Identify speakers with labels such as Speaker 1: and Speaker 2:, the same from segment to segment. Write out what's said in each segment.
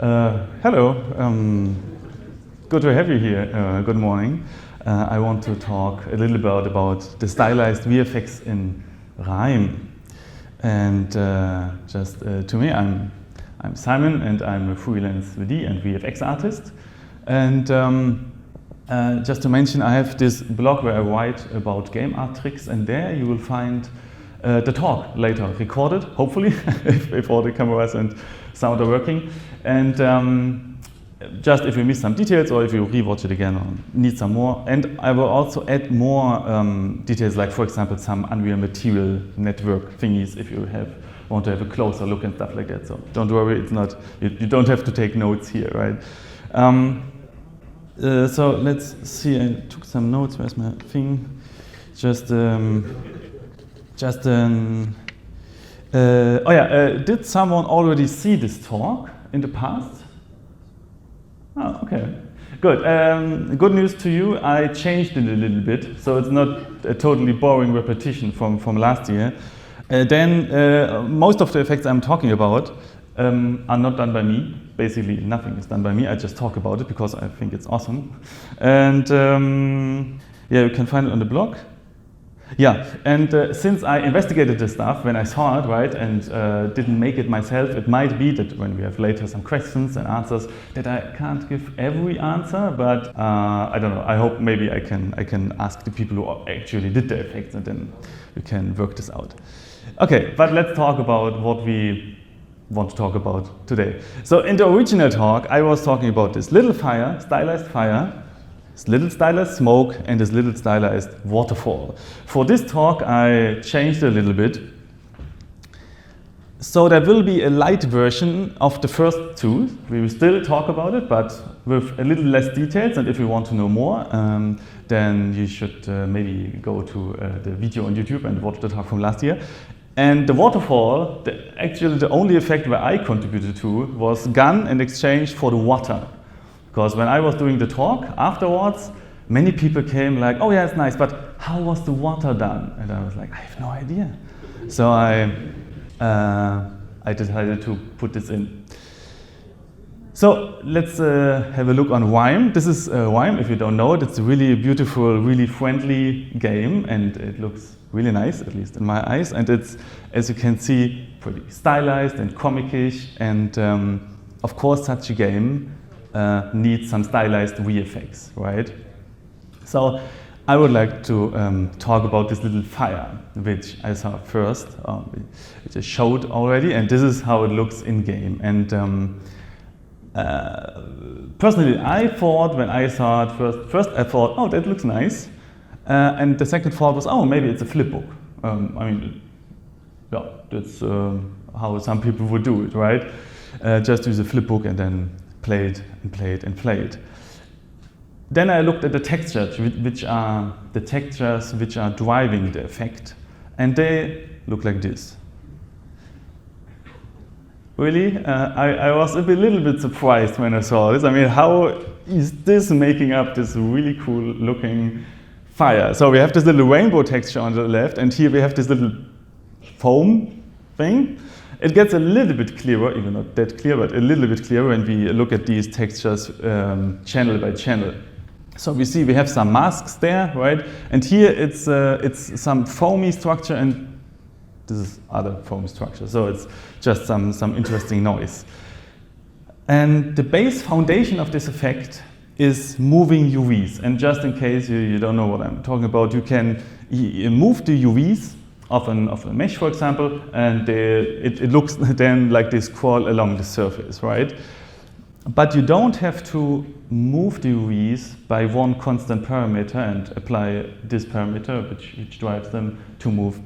Speaker 1: Hello, good to have you here. Good morning. I want to talk a little bit about the stylized VFX in RIME. And to me, I'm Simon, and I'm a freelance 3D and VFX artist. And just to mention, I have this blog where I write about game art tricks, and there you will find the talk later recorded, hopefully, if all the cameras and sound are working. And just if you miss some details or if you rewatch it again or need some more. And I will also add more details, like for example some Unreal Material network thingies if you want to have a closer look and stuff like that. So don't worry, it's not, you don't have to take notes here, right? So let's see, I took some notes. Where's my thing? Did someone already see this talk in the past? Oh, okay, good. Good news to you, I changed it a little bit, so it's not a totally boring repetition from last year. Most of the effects I'm talking about are not done by me. Basically, nothing is done by me. I just talk about it because I think it's awesome. And yeah, you can find it on the blog. Yeah, and since I investigated this stuff when I saw it, right, and didn't make it myself, it might be that when we have later some questions and answers that I can't give every answer, but I don't know. I hope maybe I can ask the people who actually did the effects, and then we can work this out. Okay, but let's talk about what we want to talk about today. So in the original talk, I was talking about this little fire, stylized fire, this little stylized smoke, and this little stylized waterfall. For this talk, I changed a little bit. So there will be a light version of the first two. We will still talk about it, but with a little less details. And if you want to know more, then you should maybe go to the video on YouTube and watch the talk from last year. And the waterfall, actually the only effect where I contributed to was gun in exchange for the water. Because when I was doing the talk afterwards, many people came like, oh yeah, it's nice, but how was the water done? And I was like, I have no idea. So I decided to put this in. So let's have a look on RIME. This is RIME, if you don't know it. It's a really beautiful, really friendly game, and it looks really nice, at least in my eyes. And it's, as you can see, pretty stylized and comic-ish. And of course, such a game needs some stylized VFX, right? So I would like to talk about this little fire, which I saw first, which I showed already, and this is how it looks in game. And personally, I thought when I saw it first I thought, oh, that looks nice. And the second thought was, oh, maybe it's a flipbook. I mean, yeah, that's how some people would do it, right? Just use a flipbook and then play it and play it and play it. Then I looked at the textures, which are the textures which are driving the effect, and they look like this. Really, I was a little bit surprised when I saw this. I mean, how is this making up this really cool looking fire? So we have this little rainbow texture on the left, and here we have this little foam thing. It gets a little bit clearer, even not that clear, but a little bit clearer when we look at these textures channel by channel. So we see we have some masks there, right? And here it's some foamy structure, and this is other foam structure. So it's just some interesting noise. And the base foundation of this effect is moving UVs. And just in case you don't know what I'm talking about, you can move the UVs of a mesh, for example, and it looks then like they scroll along the surface, right? But you don't have to move the UVs by one constant parameter and apply this parameter, which drives them to move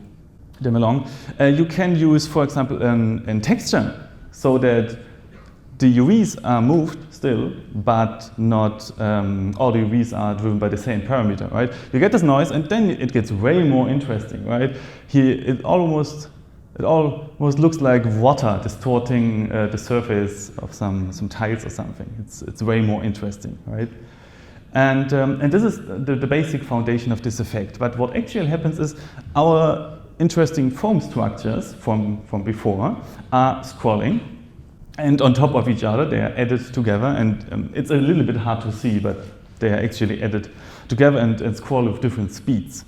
Speaker 1: them along. You can use, for example, a texture, so that the UVs are moved still, but not all the UVs are driven by the same parameter, right? You get this noise, and then it gets way more interesting, right? Here, it almost looks like water distorting the surface of some tiles or something. It's way more interesting, right? And this is the basic foundation of this effect. But what actually happens is our interesting foam structures from before are scrolling. And on top of each other, they are added together, and it's a little bit hard to see, but they are actually added together and scroll with different speeds.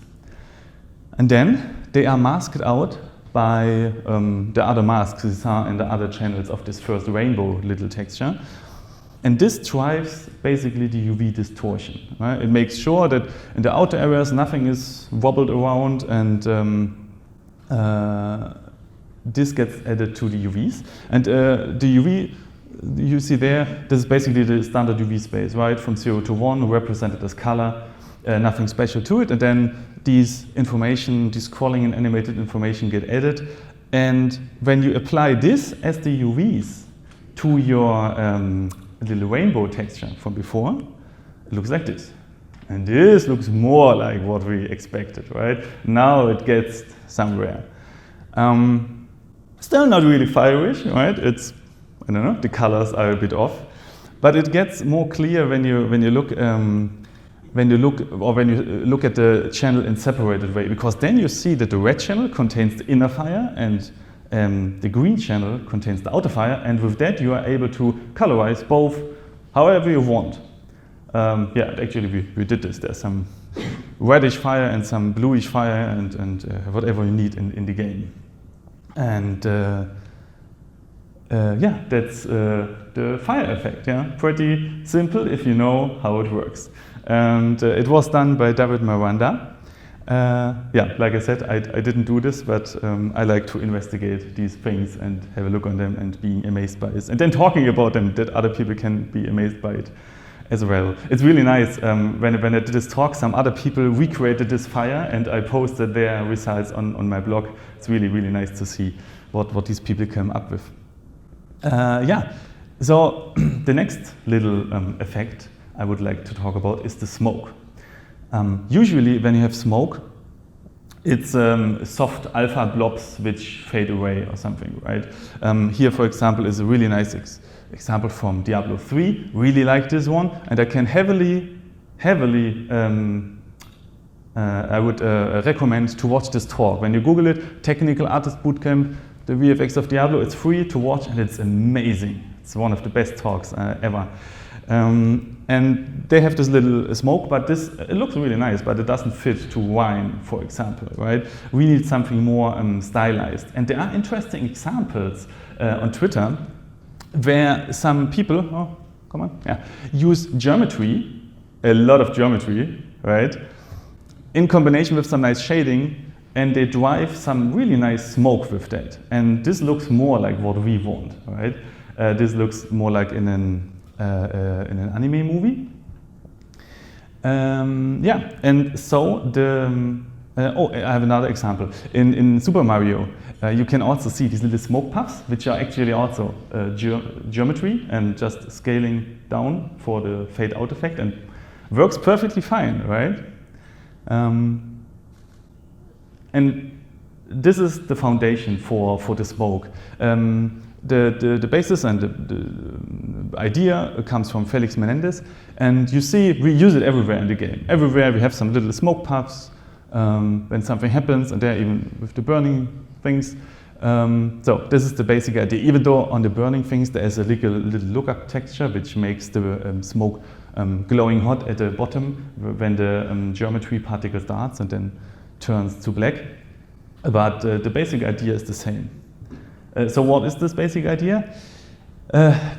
Speaker 1: And then they are masked out by the other masks you saw in the other channels of this first rainbow little texture. And this drives basically the UV distortion. Right? It makes sure that in the outer areas nothing is wobbled around, and this gets added to the UVs. And the UV you see there, this is basically the standard UV space, right? From 0 to 1, represented as color, nothing special to it. And then these information, these scrolling and animated information get added. And when you apply this as the UVs to your little rainbow texture from before, it looks like this. And this looks more like what we expected, right? Now it gets somewhere. Still not really fire-ish, right? It's, I don't know, the colors are a bit off, but it gets more clear when you look at the channel in separated way, because then you see that the red channel contains the inner fire and the green channel contains the outer fire, and with that you are able to colorize both however you want. Yeah, actually we did this. There's some reddish fire and some bluish fire and whatever you need in the game. And yeah, that's the fire effect. Yeah, pretty simple if you know how it works. And it was done by David Miranda. Yeah, like I said, I didn't do this, but I like to investigate these things and have a look on them and being amazed by it. And then talking about them, that other people can be amazed by it as well. It's really nice. When I did this talk, some other people recreated this fire, and I posted their results on my blog. It's really, really nice to see what these people came up with. Yeah, so the next little effect I would like to talk about is the smoke. Usually when you have smoke, it's soft alpha blobs which fade away or something, right? Here, for example, is a really nice example from Diablo 3. Really like this one, and I can heavily I would recommend to watch this talk. When you Google it, Technical Artist Bootcamp, the VFX of Diablo, it's free to watch and it's amazing. It's one of the best talks ever. And they have this little smoke, but it looks really nice, but it doesn't fit to RIME, for example, right? We need something more stylized. And there are interesting examples on Twitter where some people, use geometry, a lot of geometry, right? In combination with some nice shading, and they drive some really nice smoke with that. And this looks more like what we want, right? This looks more like in an anime movie. Yeah, and so I have another example. In Super Mario, you can also see these little smoke puffs, which are actually also geometry and just scaling down for the fade out effect, and works perfectly fine, right? And this is the foundation for the smoke. The basis and the idea comes from Felix Menendez, and you see we use it everywhere in the game. Everywhere we have some little smoke puffs when something happens, and there even with the burning things. So this is the basic idea. Even though on the burning things there is a little lookup texture which makes the smoke glowing hot at the bottom when the geometry particle starts and then turns to black. But the basic idea is the same. So what is this basic idea?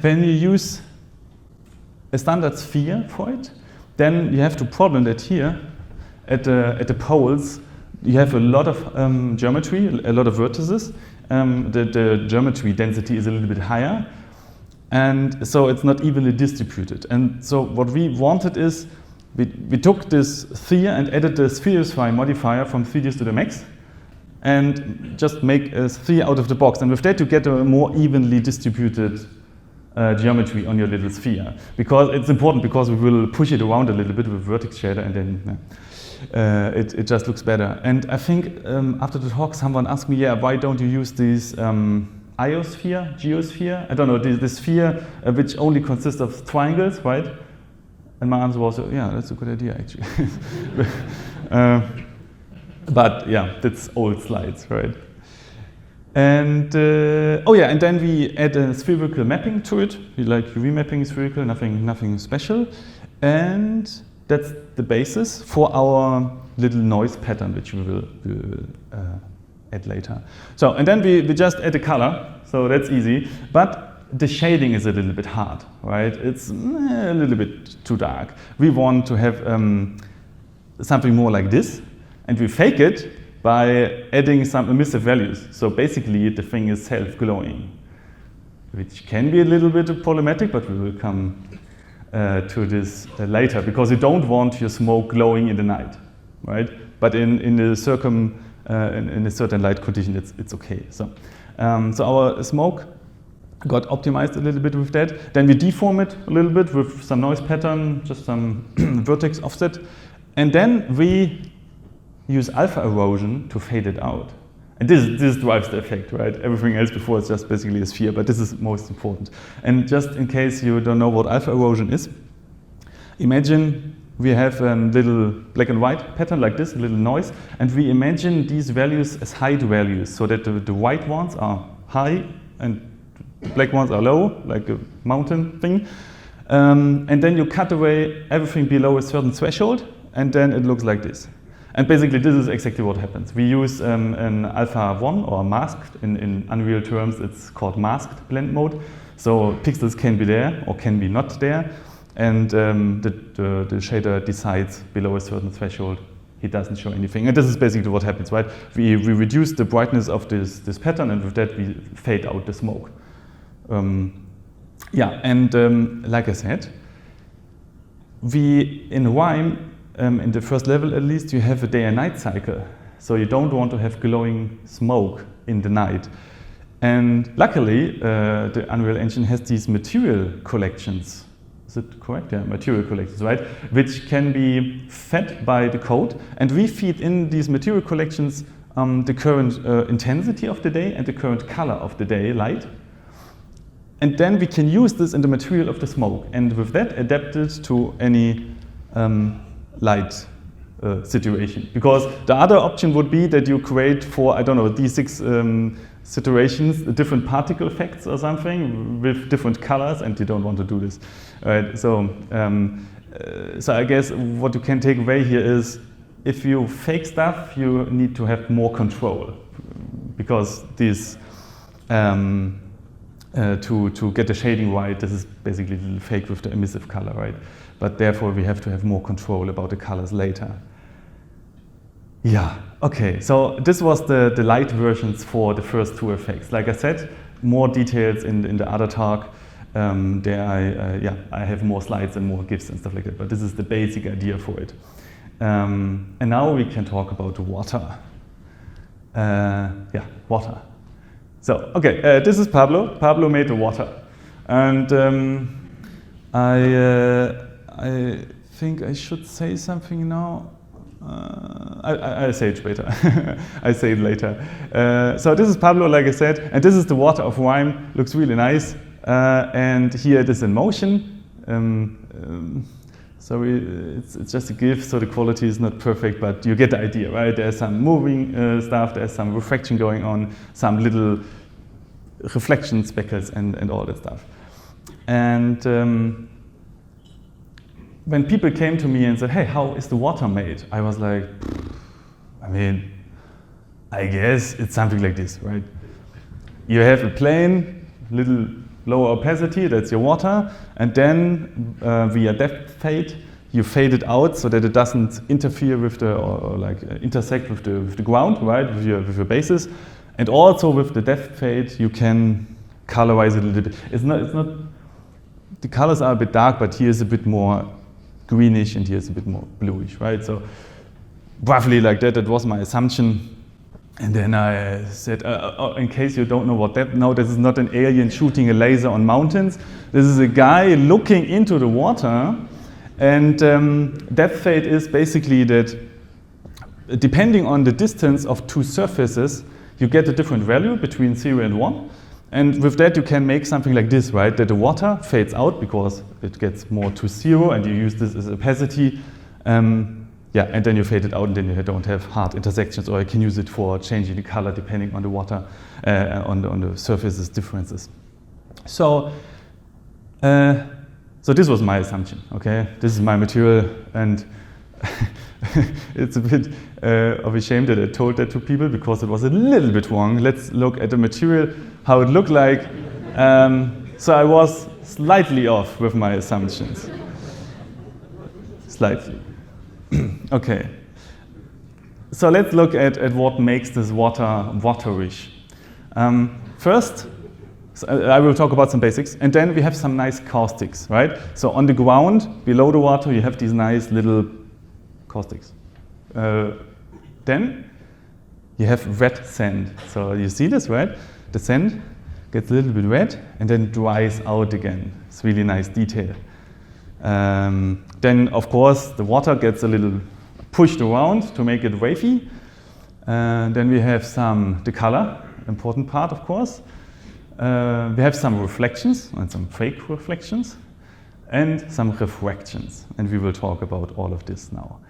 Speaker 1: When you use a standard sphere for it, then you have the problem that here at the poles you have a lot of geometry, a lot of vertices. The geometry density is a little bit higher, and so it's not evenly distributed. And so what we wanted is we took this sphere and added the spherify modifier from 3ds to the max, and just make a sphere out of the box. And with that you get a more evenly distributed geometry on your little sphere. Because it's important, because we will push it around a little bit with vertex shader, and then it just looks better. And I think after the talk someone asked me, yeah, why don't you use this iosphere, geosphere? I don't know, this sphere which only consists of triangles, right? And my answer was, yeah, that's a good idea actually. But yeah, that's old slides, right? And oh yeah, and then we add a spherical mapping to it. We like remapping spherical, nothing special. And that's the basis for our little noise pattern, which we will add later. So, and then we just add a color, so that's easy. But the shading is a little bit hard, right? It's a little bit too dark. We want to have something more like this, and we fake it by adding some emissive values. So basically, the thing is self-glowing, which can be a little bit problematic, but we will come to this later, because you don't want your smoke glowing in the night, right? But in a certain light condition, it's okay. So, so our smoke got optimized a little bit with that. Then we deform it a little bit with some noise pattern, just some vertex offset, and then we use alpha erosion to fade it out. And this drives the effect, right? Everything else before is just basically a sphere, but this is most important. And just in case you don't know what alpha erosion is, imagine we have a little black and white pattern like this, a little noise, and we imagine these values as height values, so that the white ones are high and the black ones are low, like a mountain thing. And then you cut away everything below a certain threshold, and then it looks like this. And basically, this is exactly what happens. We use an alpha 1 or masked. In Unreal terms, it's called masked blend mode. So pixels can be there or can be not there. And the shader decides below a certain threshold, it doesn't show anything. And this is basically what happens, right? We reduce the brightness of this pattern, and with that, we fade out the smoke. Yeah, and like I said, in RIME, in the first level at least, you have a day and night cycle. So you don't want to have glowing smoke in the night. And luckily, the Unreal Engine has these material collections. Is it correct? Yeah, material collections, right? Which can be fed by the code. And we feed in these material collections the current intensity of the day and the current color of the day light. And then we can use this in the material of the smoke. And with that, adapt it to any light situation. Because the other option would be that you create for, I don't know, these 6 situations, different particle effects or something with different colors, and you don't want to do this. Right? So, so I guess what you can take away here is, if you fake stuff, you need to have more control, because these to get the shading right, this is basically a little fake with the emissive color, right? But therefore, we have to have more control about the colors later. Yeah, okay, so this was the light versions for the first 2 effects. Like I said, more details in the other talk. There I have more slides and more GIFs and stuff like that, but this is the basic idea for it. And now we can talk about water. Yeah, water. So, okay, this is Pablo. Pablo made the water. And I think I should say something now. I'll say it later. I'll say it later. So this is Pablo, like I said, and this is the water of RIME. Looks really nice. And here it is in motion. So it's just a GIF, so the quality is not perfect, but you get the idea, right? There's some moving stuff, there's some refraction going on, some little reflection speckles and all that stuff. And when people came to me and said, hey, how is the water made? I was like, I mean, I guess it's something like this, right? You have a plane, little lower opacity, that's your water, and then via depth fade, you fade it out so that it doesn't interfere with the, or like intersect with the ground, right, with your bases. And also with the depth fade, you can colorize it a little bit. It's not, the colors are a bit dark, but here's a bit more greenish and here's a bit more bluish, right? So roughly like that, that was my assumption. And then I said, in case you don't know what that, no, this is not an alien shooting a laser on mountains. This is a guy looking into the water. And depth fade is basically that depending on the distance of 2 surfaces, you get a different value between 0 and 1. And with that, you can make something like this, right? That the water fades out because it gets more to 0, and you use this as opacity. And yeah, and then you fade it out, and then you don't have hard intersections, or you can use it for changing the color depending on the water, on the surfaces differences. So, so this was my assumption. Okay, this is my material, and it's a bit of a shame that I told that to people because it was a little bit wrong. Let's look at the material, how it looked like. So I was slightly off with my assumptions. Slightly. Okay. So let's look at what makes this water waterish. First, I will talk about some basics, and then we have some nice caustics, right? So on the ground, below the water, you have these nice little caustics. Then you have red sand. So you see this, right? The sand gets a little bit red and then dries out again. It's really nice detail. Then, of course, the water gets a little pushed around to make it wavy. Then we have the color, important part, of course. We have some reflections and some fake reflections and some refractions. And we will talk about all of this now.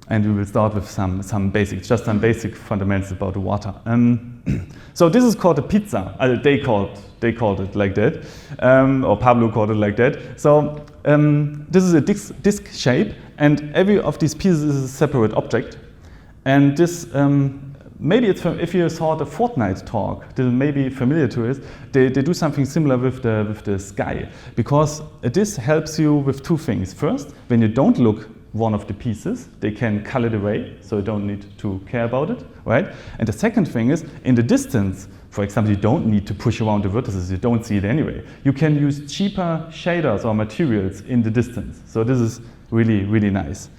Speaker 1: And we will start with some basics, just some basic fundamentals about the water. So this is called a pizza. They called it like that, or Pablo called it like that. So this is a disc shape, and every of these pieces is a separate object. And this, maybe it's if you saw the Fortnite talk, this may be familiar to it. They do something similar with the sky, because this helps you with two things. First, when you don't look one of the pieces, they can color it away, so you don't need to care about it, right? And the second thing is, in the distance, for example, you don't need to push around the vertices, you don't see it anyway. You can use cheaper shaders or materials in the distance. So this is really, really nice.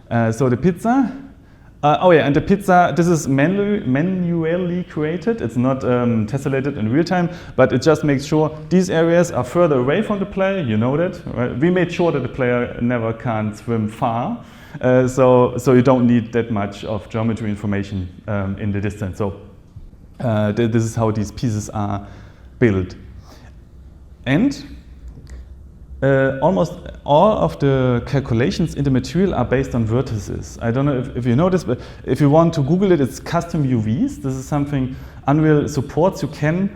Speaker 1: So the pizza, oh yeah, and the pizza, this is manually created. It's not tessellated in real time, but it just makes sure these areas are further away from the player, you know that, right? We made sure that the player never can swim far, so you don't need that much of geometry information in the distance. So this is how these pieces are built. And almost all of the calculations in the material are based on vertices. I don't know if you know this, but if you want to Google it, it's custom UVs. This is something Unreal supports. You can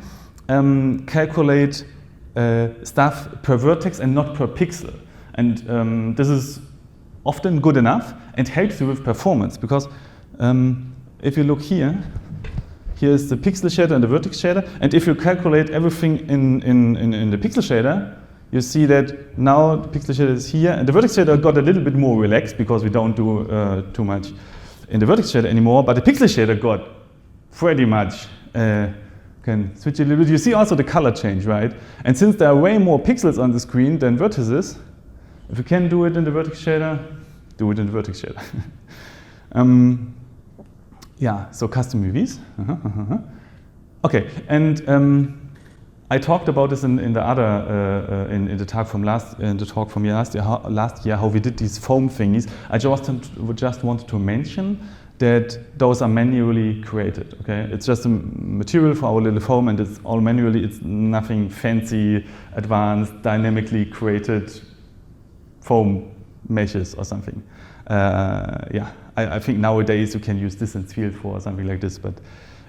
Speaker 1: calculate stuff per vertex and not per pixel. And this is often good enough and helps you with performance, because if you look here, here's the pixel shader and the vertex shader, and if you calculate everything in the pixel shader, you see that now the pixel shader is here, and the vertex shader got a little bit more relaxed because we don't do too much in the vertex shader anymore, but the pixel shader got pretty much, can switch it a little bit. You see also the color change, right? And since there are way more pixels on the screen than vertices, if you can do it in the vertex shader, do it in the vertex shader. Yeah, so custom UVs. Okay, and I talked about this in the other in the talk from last year, how we did these foam thingies. I just wanted to mention that those are manually created. Okay, it's just a material for our little foam, and it's all manually. It's nothing fancy, advanced, dynamically created foam meshes or something. Yeah, I think nowadays you can use distance field for something like this, but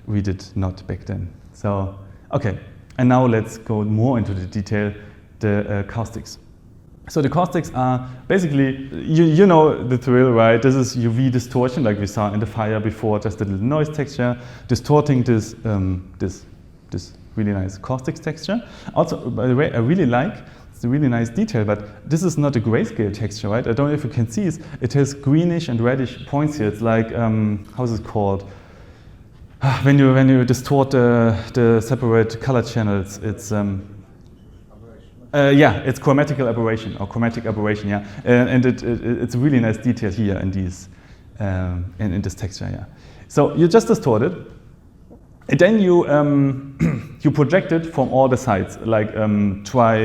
Speaker 1: we did not back then. So okay. And now let's go more into the detail, the caustics. So the caustics are basically, you know the thrill, right? This is UV distortion, like we saw in the fire before, just a little noise texture, distorting this really nice caustics texture. Also, by the way, I really like, it's a really nice detail, but this is not a grayscale texture, right? I don't know if you can see it. It has greenish and reddish points here. It's like, how's it called? When you distort the separate color channels, it's yeah, it's chromatical aberration or chromatic aberration, yeah, and it's a really nice detail here in these in this texture, yeah. So you just distort it, and then you you project it from all the sides, like try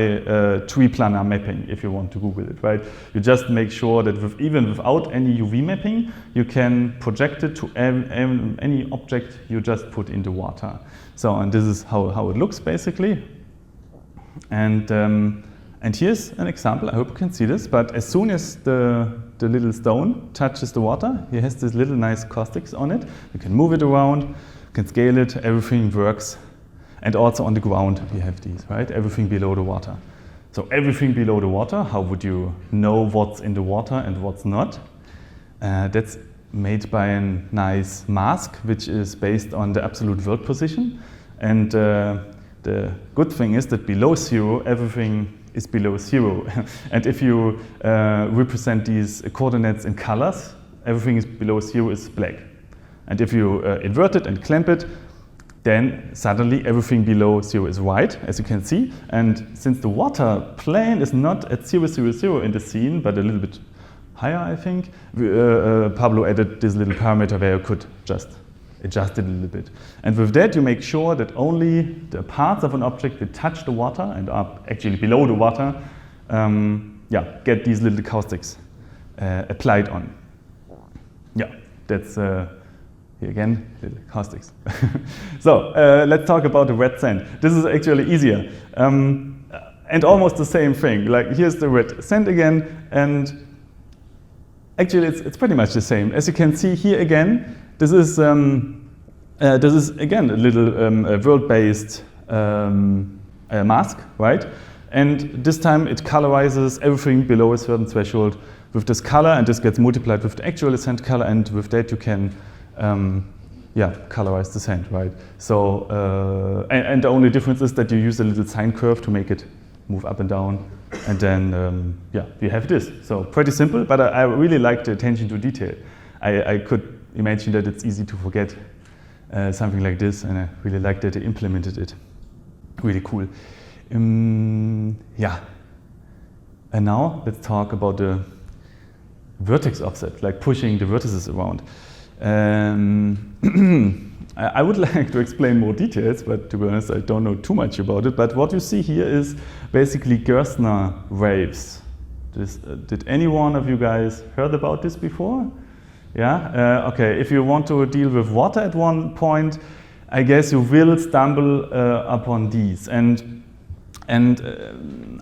Speaker 1: triplanar mapping if you want to Google it, right? You just make sure that even without any UV mapping, you can project it to any object you just put in the water. So, and this is how it looks basically. And And here's an example, I hope you can see this, but as soon as the little stone touches the water, he has this little nice caustics on it. You can move it around, you can scale it, everything works. And also on the ground we have these, right? Everything below the water. So everything below the water, how would you know what's in the water and what's not? That's made by a nice mask, which is based on the absolute world position. And the good thing is that below zero, everything is below zero. And if you represent these coordinates in colors, everything is below zero is black. And if you invert it and clamp it, then suddenly everything below zero is white, as you can see. And since the water plane is not at 0, 0, 0 in the scene, but a little bit higher, I think, Pablo added this little parameter where you could just adjust it a little bit. And with that, you make sure that only the parts of an object that touch the water and are actually below the water, get these little caustics applied on. Yeah, that's here again, little caustics. So let's talk about the red sand. This is actually easier and almost the same thing. Like here's the red sand again, and actually it's pretty much the same. As you can see here again, this is again a little world-based mask, right? And this time it colorizes everything below a certain threshold with this color, and this gets multiplied with the actual sand color, and with that you can colorize the sand, right? So and the only difference is that you use a little sine curve to make it move up and down, and then you have this. So pretty simple, but I really like the attention to detail. I could imagine that it's easy to forget something like this, and I really like that they implemented it. Really cool. And now let's talk about the vertex offset, like pushing the vertices around. I would like to explain more details, but to be honest, I don't know too much about it. But what you see here is basically Gerstner waves. Did any one of you guys heard about this before? Yeah? Okay, if you want to deal with water at one point, I guess you will stumble upon these. And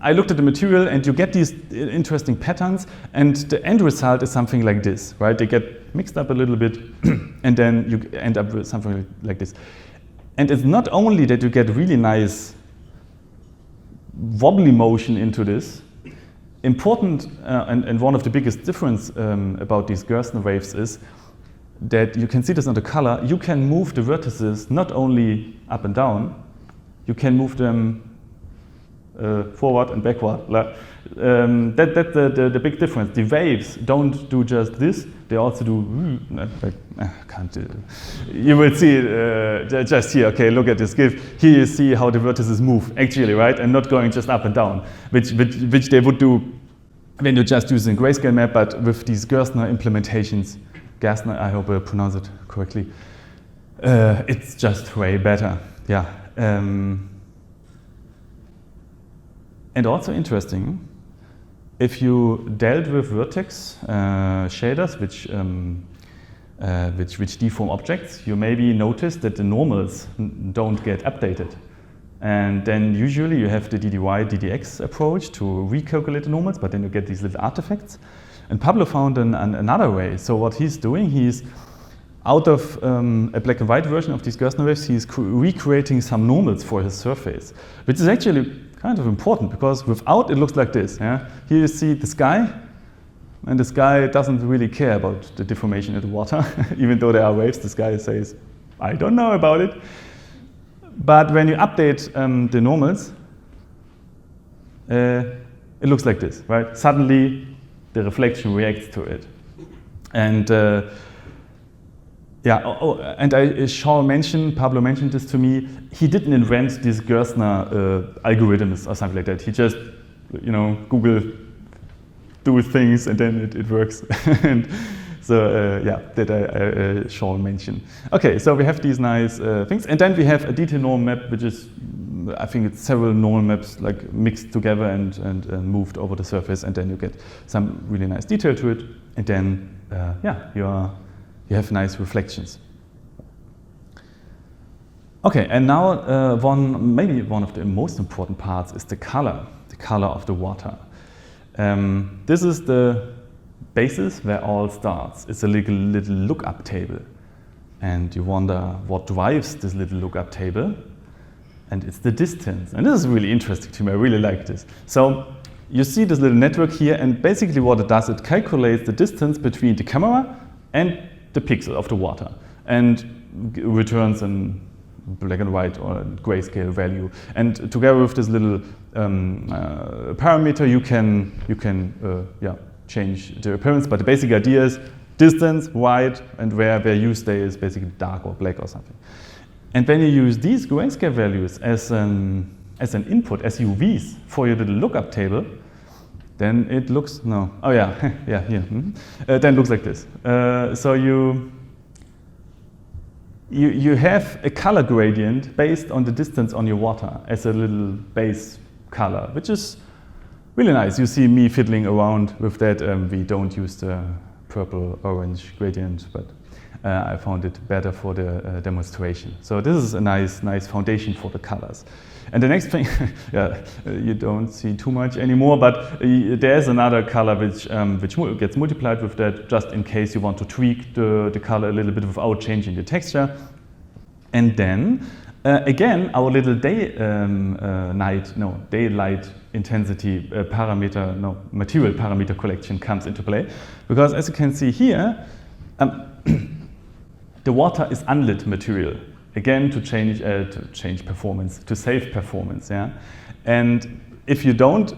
Speaker 1: I looked at the material, and you get these interesting patterns, and the end result is something like this, right? They get mixed up a little bit, and then you end up with something like this. And it's not only that you get really nice wobbly motion into this. Important, and one of the biggest difference about these Gerstner waves is that you can see this on the color. You can move the vertices not only up and down, you can move them forward and backward. That's the big difference. The waves don't do just this, they also do, I can't do it. You will see it just here. Okay, look at this GIF. Here you see how the vertices move, actually, right? And not going just up and down, which they would do when you're just using a grayscale map, but with these Gerstner implementations, Gerstner, I hope I pronounce it correctly, it's just way better. Yeah. And also interesting, if you dealt with vertex shaders, which deform objects, you maybe noticed that the normals don't get updated. And then usually you have the DDY, DDX approach to recalculate the normals, but then you get these little artifacts. And Pablo found another way. So what he's doing, he's out of a black and white version of these Gerstner waves, he's recreating some normals for his surface, which is actually kind of important, because without it looks like this. Yeah? Here you see the sky, and the sky doesn't really care about the deformation in the water. Even though there are waves, the sky says, I don't know about it. But when you update the normals, it looks like this, right? Suddenly the reflection reacts to it. And Pablo mentioned this to me, he didn't invent these Gerstner algorithms or something like that. He just, Google do things and then it works. And so that Sean mentioned. Okay, so we have these nice things, and then we have a detail norm map, which is, I think it's several norm maps like mixed together and moved over the surface, and then you get some really nice detail to it, and then you have nice reflections. Okay, and now maybe one of the most important parts is the color the color of the water. This is the basis where all starts. It's a little lookup table. And you wonder what drives this little lookup table. And it's the distance. And this is really interesting to me. I really like this. So you see this little network here, and basically what it does, it calculates the distance between the camera and the pixel of the water, and returns in black and white or grayscale value. And together with this little parameter, you can change the appearance. But the basic idea is distance, white, and where you stay is basically dark or black or something. And when you use these grayscale values as an input, as UVs for your little lookup table, then it looks, here. Then it looks like this. So you have a color gradient based on the distance on your water as a little base color, which is really nice. You see me fiddling around with that. We don't use the purple-orange gradient, but I found it better for the demonstration. So this is a nice foundation for the colors. And the next thing, you don't see too much anymore, but there's another color which gets multiplied with that, just in case you want to tweak the color a little bit without changing the texture. And then, again, our little daylight intensity material parameter collection comes into play. Because as you can see here, the water is unlit material, again to change performance, to save performance. Yeah? And if you don't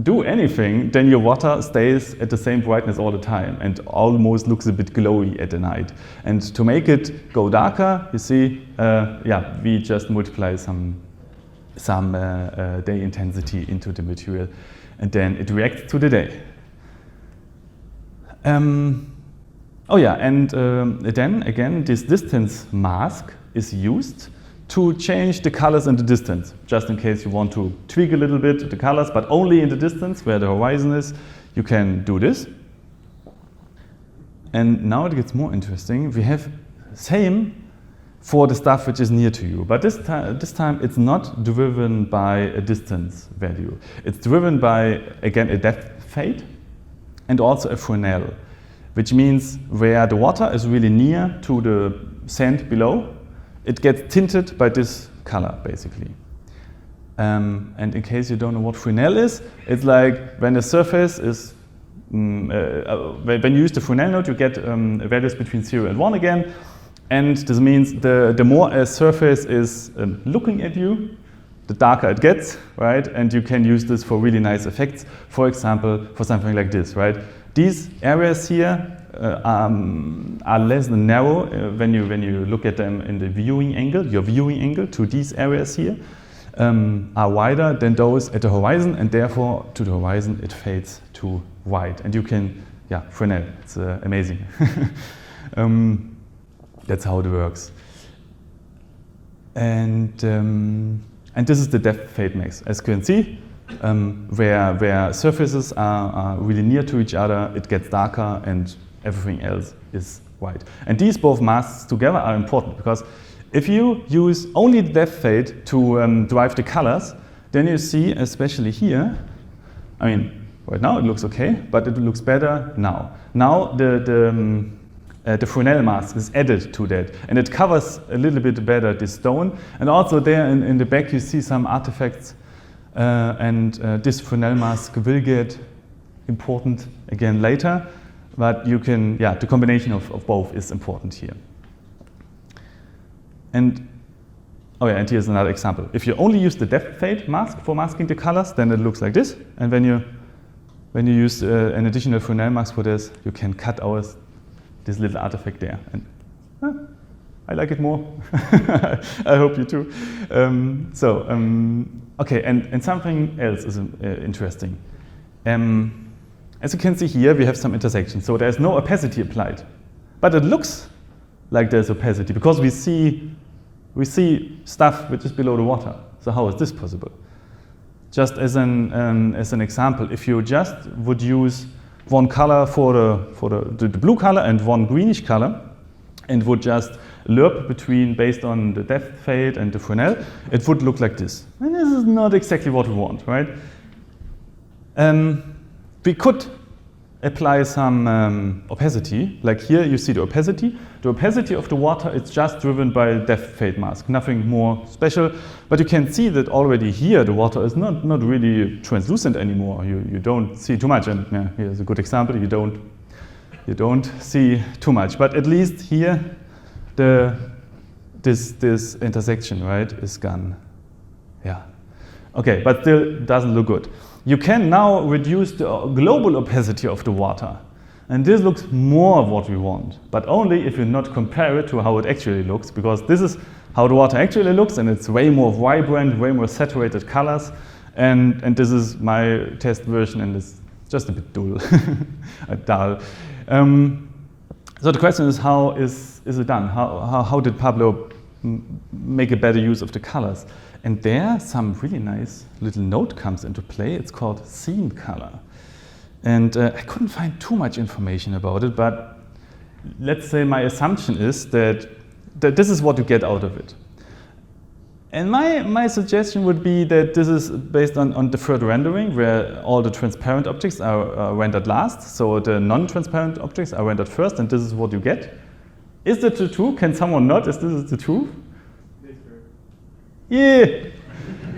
Speaker 1: do anything, then your water stays at the same brightness all the time and almost looks a bit glowy at the night. And to make it go darker, you see, we just multiply some day intensity into the material, and then it reacts to the day. Then again, this distance mask is used to change the colors in the distance, just in case you want to tweak a little bit the colors, but only in the distance where the horizon is, you can do this. And now it gets more interesting. We have same for the stuff which is near to you, but this time it's not driven by a distance value. It's driven by, again, a depth fade and also a Fresnel, which means where the water is really near to the sand below, it gets tinted by this color, basically. And in case you don't know what Fresnel is, it's like when the surface is, when you use the Fresnel node, you get values between 0 and 1 again. And this means the more a surface is looking at you, the darker it gets, right? And you can use this for really nice effects. For example, for something like this, right? These areas here are less than narrow when you look at them in the viewing angle. Your viewing angle to these areas here are wider than those at the horizon, and therefore to the horizon it fades to white. And you can, Fresnel, it's amazing. That's how it works. And this is the depth fade max. As you can see, where surfaces are really near to each other, it gets darker and everything else is white. And these both masks together are important, because if you use only the depth fade to drive the colors, then you see, especially here, I mean, right now it looks okay, but it looks better now. Now the Fresnel mask is added to that, and it covers a little bit better this stone. And also there in the back you see some artifacts, and this Fresnel mask will get important again later, but you can, the combination of both is important here. And and here's another example. If you only use the depth fade mask for masking the colors, then it looks like this. And when you use an additional Fresnel mask for this, you can cut out this little artifact there. And I like it more. I hope you too. And something else is interesting. As you can see here, we have some intersections. So there's no opacity applied. But it looks like there's opacity, because we see stuff which is below the water. So how is this possible? Just as an example, if you just would use one color for the blue color and one greenish color, and would just lerp between based on the depth fade and the Fresnel, it would look like this. And this is not exactly what we want, right? We could apply some opacity. Like here you see the opacity. The opacity of the water is just driven by depth fade mask, nothing more special. But you can see that already here the water is not really translucent anymore. You don't see too much, and yeah, here's a good example. You don't see too much, but at least here this intersection, right, is gone. Yeah. Okay, but still doesn't look good. You can now reduce the global opacity of the water. And this looks more of what we want, but only if you not compare it to how it actually looks, because this is how the water actually looks, and it's way more vibrant, way more saturated colors. And this is my test version, and it's just a bit dull. dull. So the question is, how is it done? How did Pablo make a better use of the colors? And there, some really nice little note comes into play. It's called scene color. And I couldn't find too much information about it, but let's say my assumption is that this is what you get out of it. And my suggestion would be that this is based on deferred rendering, where all the transparent objects are rendered last, so the non-transparent objects are rendered first, and this is what you get. Is that the truth? Can someone nod? Is this the truth? Yeah.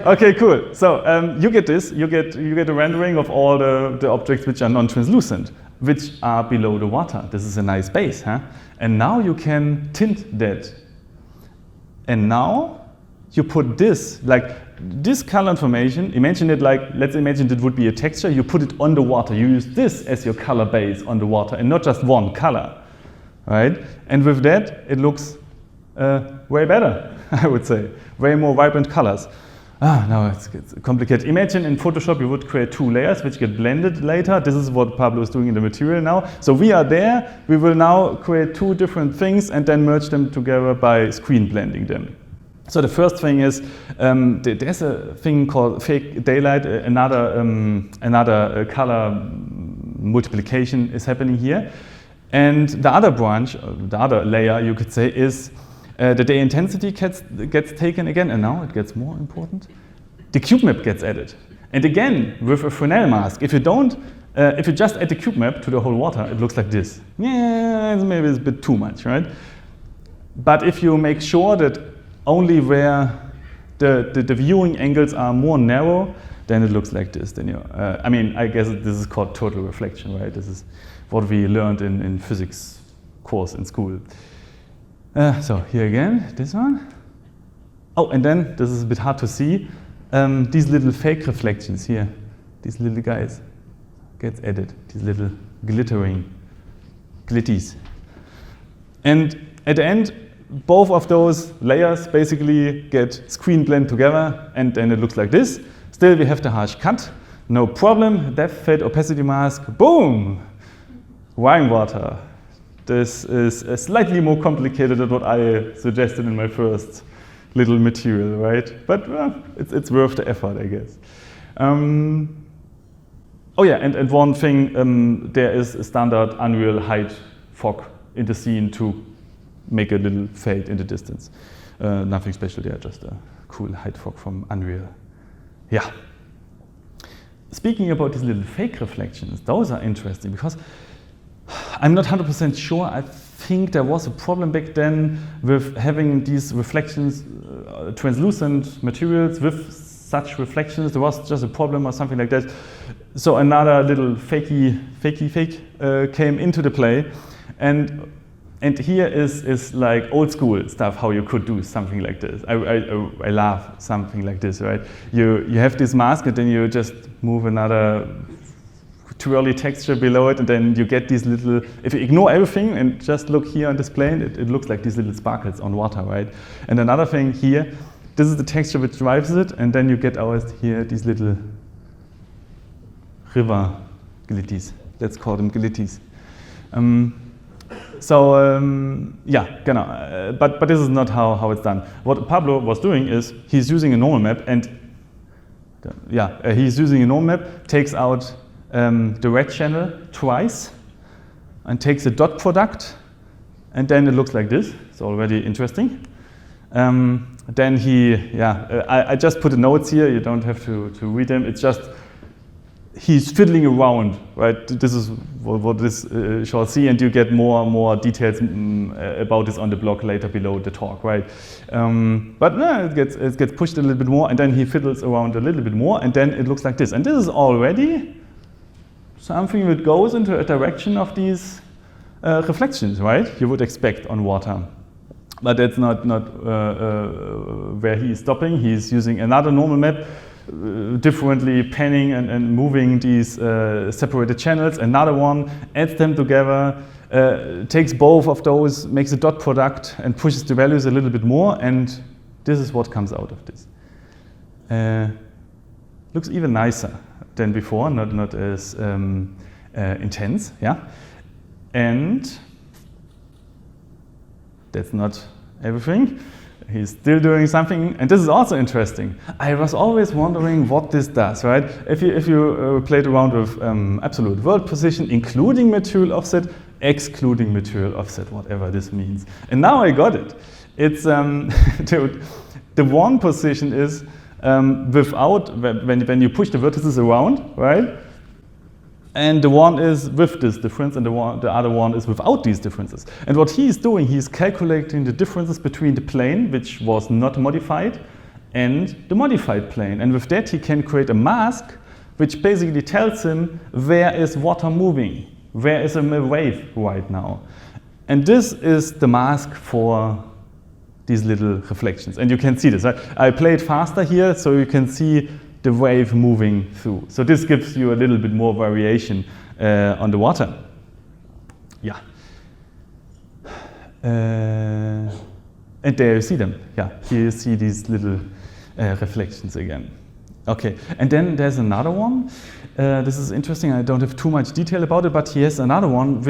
Speaker 1: Okay, cool. So you get this. You get a rendering of all the objects which are non-translucent, which are below the water. This is a nice base, huh? And now you can tint that. And now you put this, like this color information. Imagine it like, let's imagine it would be a texture. You put it on the water. You use this as your color base on the water, and not just one color, right? And with that, it looks way better. I would say, way more vibrant colors. Now it's complicated. Imagine in Photoshop you would create two layers which get blended later. This is what Pablo is doing in the material now. So we are there. We will now create two different things and then merge them together by screen blending them. So the first thing is, there's a thing called fake daylight. Another color multiplication is happening here. And the other branch, the other layer you could say, is the day intensity gets taken again, and now it gets more important. The cube map gets added, and again with a Fresnel mask. If you just add the cube map to the whole water, it looks like this. Yeah, maybe it's a bit too much, right? But if you make sure that only where the viewing angles are more narrow, then it looks like this. Then I mean, I guess this is called total reflection, right? This is what we learned in physics course in school. So here again, this one. Oh, and then, this is a bit hard to see, these little fake reflections here, these little guys, gets added, these little glittering glitties. And at the end, both of those layers basically get screen blend together, and then it looks like this. Still, we have the harsh cut, no problem, depth fade, opacity mask, boom! Wine water. This is slightly more complicated than what I suggested in my first little material, right? But it's worth the effort, I guess. Oh yeah, and one thing, there is a standard Unreal height fog in the scene to make a little fade in the distance. Nothing special there, just a cool height fog from Unreal. Yeah. Speaking about these little fake reflections, those are interesting because I'm not 100% sure. I think there was a problem back then with having these reflections, translucent materials with such reflections. There was just a problem or something like that. So another little fake came into the play, and here is like old school stuff, how you could do something like this. I love something like this, right? You have this mask and then you just move another twirly texture below it, and then you get these little, if you ignore everything and just look here on this plane, it looks like these little sparkles on water, right? And another thing here, this is the texture which drives it, and then you get out here these little river glitties. Let's call them glitties. Yeah, genau. But this is not how it's done. What Pablo was doing is he's using a normal map, and he's using a normal map, takes out the red channel twice, and takes a dot product, and then it looks like this. It's already interesting. Then he, I just put the notes here. You don't have to read them. It's just he's fiddling around, right? This is what this shall see, and you get more details about this on the blog later below the talk, right? But no, it gets pushed a little bit more, and then he fiddles around a little bit more, and then it looks like this. And this is already something that goes into a direction of these reflections, right? You would expect on water. But that's not where he is stopping. He's using another normal map, differently panning and moving these separated channels. Another one, adds them together, takes both of those, makes a dot product, and pushes the values a little bit more. And this is what comes out of this. Looks even nicer than before, not as intense, yeah. And that's not everything. He's still doing something, and this is also interesting. I was always wondering what this does, right? If you played around with absolute world position, including material offset, excluding material offset, whatever this means. And now I got it. It's the one position is without, when you push the vertices around, right? And the one is with this difference, and the other one is without these differences. And what he is doing, he's calculating the differences between the plane, which was not modified, and the modified plane. And with that, he can create a mask, which basically tells him where is water moving, where is a wave right now. And this is the mask for these little reflections. And you can see this, right? I play it faster here, so you can see the wave moving through. So this gives you a little bit more variation on the water. Yeah. And there you see them. Yeah, here you see these little reflections again. Okay, and then there's another one. This is interesting. I don't have too much detail about it, but he has another one,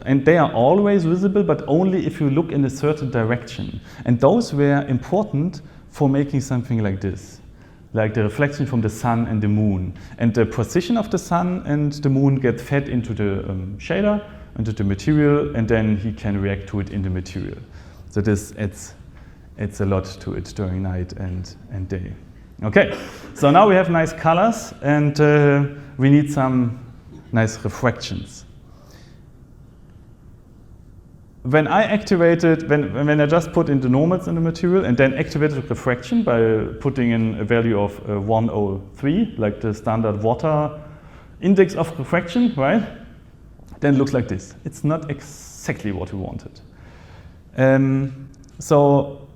Speaker 1: and they are always visible, but only if you look in a certain direction. And those were important for making something like this, like the reflection from the sun and the moon. And the position of the sun and the moon get fed into the shader, into the material, and then he can react to it in the material. So this adds a lot to it during night and day. Okay, so now we have nice colors, and we need some nice refractions. When I activated, when I just put in the normals in the material and then activated refraction by putting in a value of 103, like the standard water index of refraction, right? Then it looks like this. It's not exactly what we wanted. So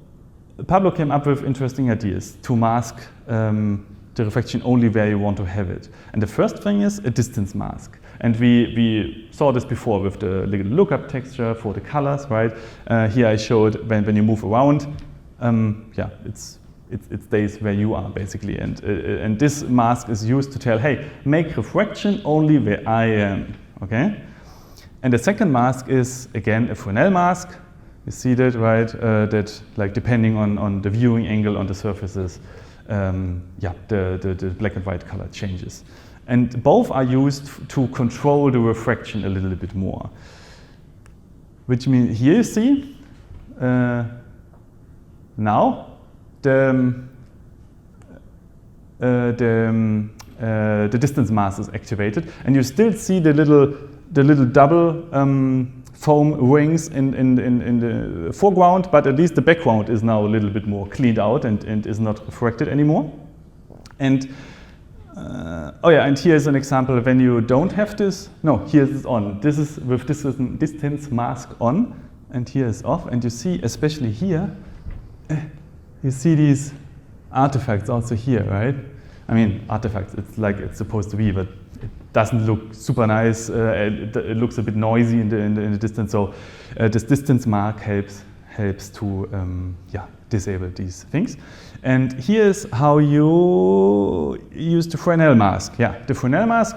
Speaker 1: Pablo came up with interesting ideas to mask the refraction only where you want to have it. And the first thing is a distance mask. And we saw this before with the lookup texture for the colors, right? Here I showed when you move around, yeah, it stays where you are basically. And this mask is used to tell, hey, make refraction only where I am, okay? And the second mask is, again, a Fresnel mask. You see that, right? That, like, depending on the viewing angle on the surfaces, yeah, the black and white color changes. And both are used to control the refraction a little bit more. Which means, here you see, now the distance mask is activated, and you still see the little double foam rings in the foreground, but at least the background is now a little bit more cleaned out and is not refracted anymore. And oh yeah, and here's an example when you don't have this. No, here it's on. This is with distance mask on, and here is off. And you see, especially here, you see these artifacts also here, right? I mean, artifacts, it's like it's supposed to be, but it doesn't look super nice. It looks a bit noisy in the distance. So this distance mark helps to yeah, disable these things. And here's how you use the Fresnel mask. Yeah, the Fresnel mask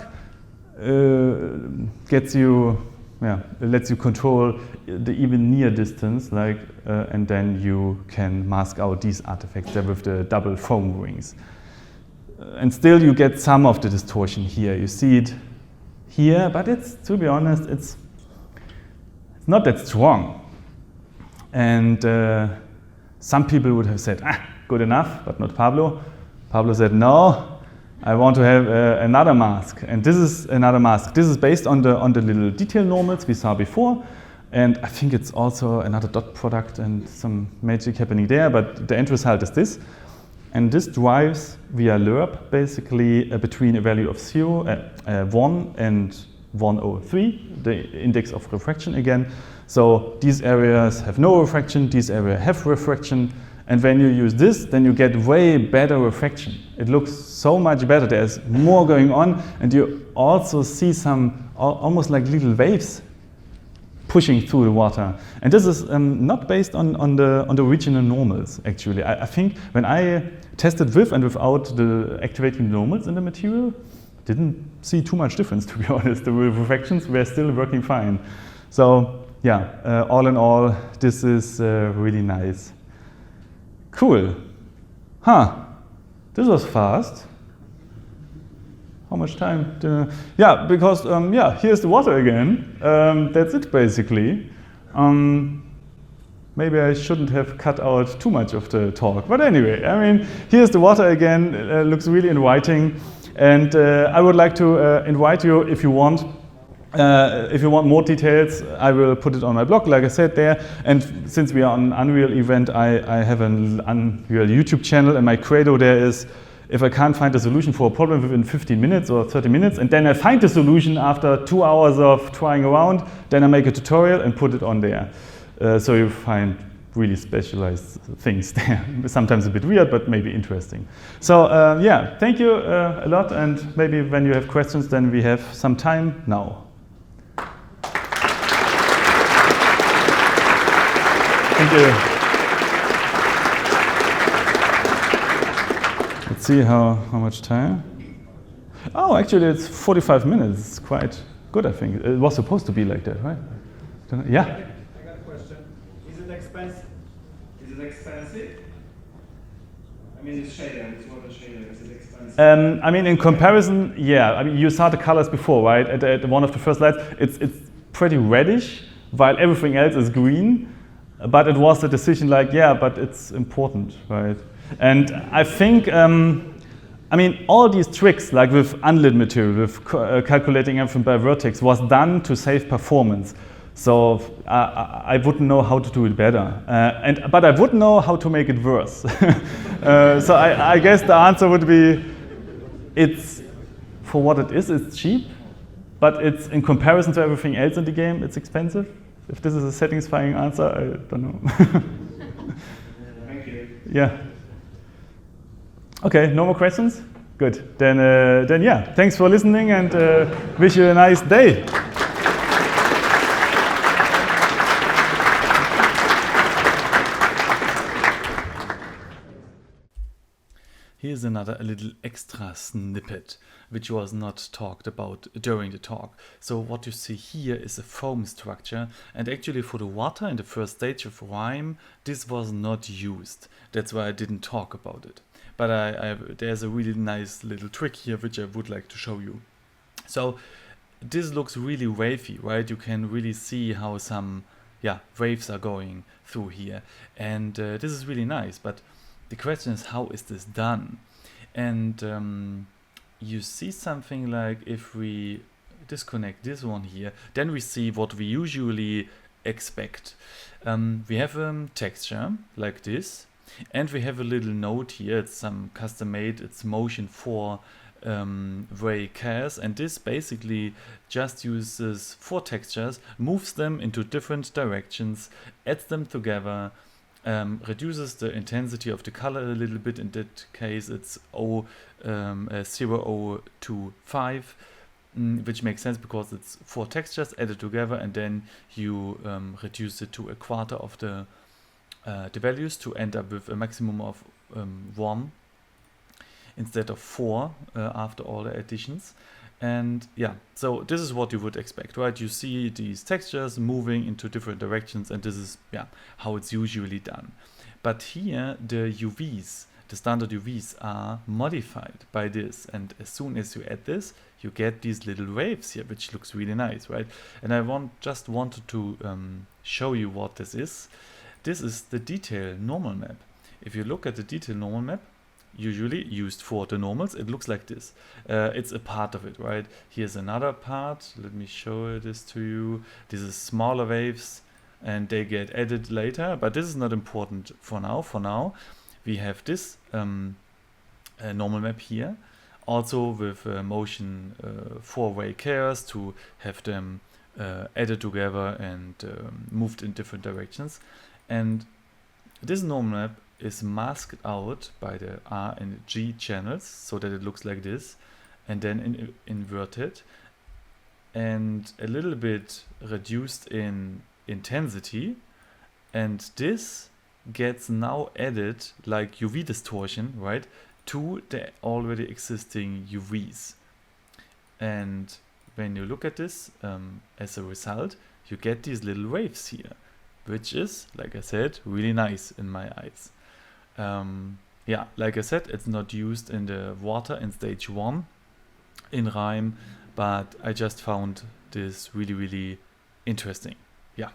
Speaker 1: lets you control the even near distance, like, and then you can mask out these artifacts there with the double foam rings. And still you get some of the distortion here. You see it here, but it's, to be honest, it's not that strong. And some people would have said, good enough, but not Pablo. Pablo said, no, I want to have another mask, and this is another mask. This is based on the little detail normals we saw before, and I think it's also another dot product and some magic happening there, but the end result is this. And this drives via lerp basically between a value of 0, 1 and 103, the index of refraction again. So these areas have no refraction, these areas have refraction, and when you use this, then you get way better refraction. It looks so much better, there's more going on, and you also see some almost like little waves pushing through the water. And this is not based on the original normals, actually. I think when I tested with and without the activating normals in the material, didn't see too much difference, to be honest. The refractions were still working fine. So yeah, all in all, this is really nice. Cool. Huh, this was fast. How much time? Yeah, because yeah, here's the water again. That's it basically. Maybe I shouldn't have cut out too much of the talk, but anyway, I mean, here's the water again. Looks really inviting, and I would like to invite you if you want. If you want more details, I will put it on my blog, like I said there. And since we are on an Unreal event, I have an Unreal YouTube channel, and my credo there is, if I can't find a solution for a problem within 15 minutes or 30 minutes, and then I find the solution after 2 hours of trying around, then I make a tutorial and put it on there. So you find really specialized things there. Sometimes a bit weird, but maybe interesting. So yeah, thank you a lot, and maybe when you have questions, then we have some time now. Thank you. Let's see how much time. Oh, actually, it's 45 minutes. It's quite good, I think. It was supposed to be like that, right? Yeah?
Speaker 2: I got a question. Is it expensive? I mean, it's shader. It's not a shader. Is it expensive?
Speaker 1: I mean, in comparison, yeah. I mean, you saw the colors before, right? At one of the first slides, it's pretty reddish, while everything else is green. But it was a decision like, yeah, but it's important, right? And I think, I mean, all these tricks, like with unlit material, with calculating everything by vertex, was done to save performance. So I wouldn't know how to do it better. But I would know how to make it worse. So I guess the answer would be, it's, for what it is, it's cheap. But it's, in comparison to everything else in the game, it's expensive. If this is a satisfying answer, I don't know.
Speaker 2: Thank you.
Speaker 1: Yeah. Okay, no more questions? Good. Then yeah, thanks for listening, and wish you a nice day. Here's another little extra snippet, which was not talked about during the talk. So what you see here is a foam structure, and actually for the water in the first stage of RIME, this was not used. That's why I didn't talk about it. But there's a really nice little trick here, which I would like to show you. So this looks really wavy, right? You can really see how some waves are going through here. And this is really nice, but the question is, how is this done? And you see something like, if we disconnect this one here, then we see what we usually expect. We have a texture like this, and we have a little node here. It's some custom made, it's motion 4 Ray chaos, and this basically just uses 4 textures, moves them into different directions, adds them together, reduces the intensity of the color a little bit. In that case, it's 0025, which makes sense because it's 4 textures added together, and then you reduce it to a quarter of the values to end up with a maximum of 1 instead of 4 after all the additions. And yeah, so this is what you would expect, right? You see these textures moving into different directions, and this is how it's usually done. But here the UVs, the standard UVs, are modified by this, and as soon as you add this, you get these little waves here, which looks really nice, right? And I just wanted to show you what this is. This is the detail normal map. If you look at the detail normal map, usually used for the normals. It looks like this. It's a part of it, right? Here's another part. Let me show this to you. This is smaller waves, and they get added later, but this is not important for now. For now, we have this normal map here, also with motion 4-way chaos to have them added together and moved in different directions. And this normal map is masked out by the R and G channels so that it looks like this, and then inverted and a little bit reduced in intensity, and this gets now added like UV distortion, right, to the already existing UVs. And when you look at this, as a result, you get these little waves here, which is, like I said, really nice in my eyes. Yeah, like I said, it's not used in the water in stage 1 in RIME, but I just found this really, really interesting. Yeah,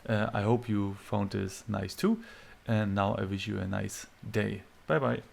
Speaker 1: I hope you found this nice too, and now I wish you a nice day. Bye bye.